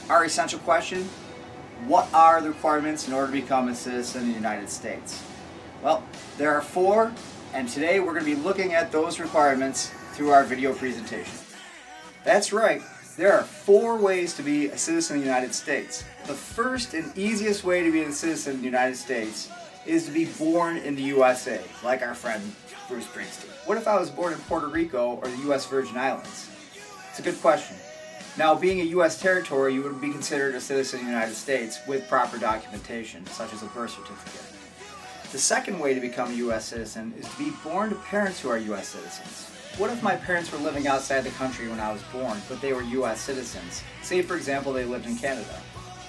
Our essential question: what are the requirements in order to become a citizen of the United States? Well, there are 4, and today we're going to be looking at those requirements through our video presentation. That's right, there are 4 ways to be a citizen of the United States. The first and easiest way to be a citizen of the United States is to be born in the USA, like our friend Bruce Springsteen. What if I was born in Puerto Rico or the U.S. Virgin Islands? It's a good question. Now, being a U.S. territory, you would be considered a citizen of the United States with proper documentation, such as a birth certificate. The second way to become a U.S. citizen is to be born to parents who are U.S. citizens. What if my parents were living outside the country when I was born, but they were U.S. citizens? Say, for example, they lived in Canada.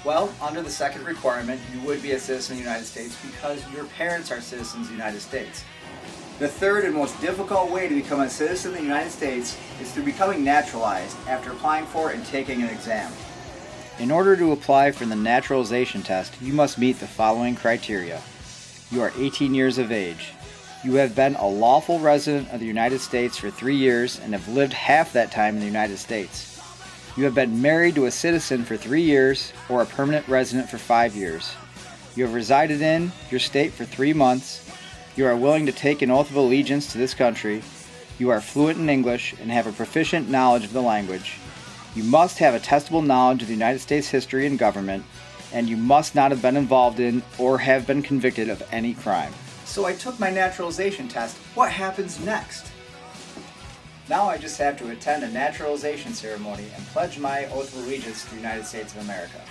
Well, under the second requirement, you would be a citizen of the United States because your parents are citizens of the United States. The third and most difficult way to become a citizen of the United States is through becoming naturalized after applying for and taking an exam. In order to apply for the naturalization test, you must meet the following criteria. You are 18 years of age. You have been a lawful resident of the United States for 3 years and have lived half that time in the United States. You have been married to a citizen for 3 years or a permanent resident for 5 years. You have resided in your state for 3 months. You are willing to take an oath of allegiance to this country. You are fluent in English and have a proficient knowledge of the language. You must have a testable knowledge of the United States history and government, and you must not have been involved in or have been convicted of any crime. So I took my naturalization test. What happens next? Now I just have to attend a naturalization ceremony and pledge my oath of allegiance to the United States of America.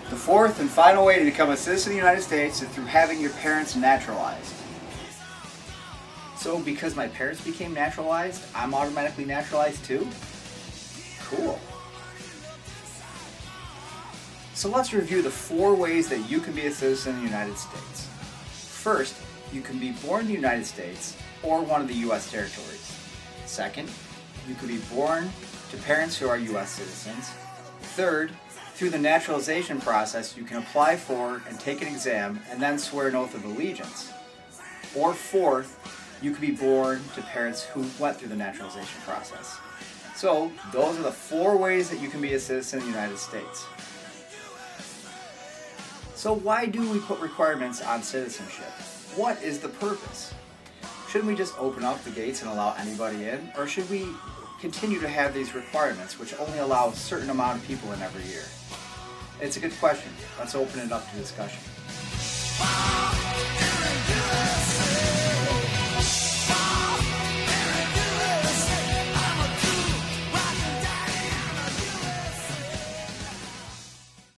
The fourth and final way to become a citizen of the United States is through having your parents naturalized. So because my parents became naturalized, I'm automatically naturalized too? Cool. So let's review the 4 ways that you can be a citizen of the United States. First, you can be born in the United States or one of the U.S. territories. Second, you can be born to parents who are U.S. citizens. Third, through the naturalization process, you can apply for and take an exam and then swear an oath of allegiance. Or fourth, you can be born to parents who went through the naturalization process. So, those are the 4 ways that you can be a citizen of the United States. So why do we put requirements on citizenship? What is the purpose? Shouldn't we just open up the gates and allow anybody in? Or should we continue to have these requirements which only allow a certain amount of people in every year? It's a good question. Let's open it up to discussion.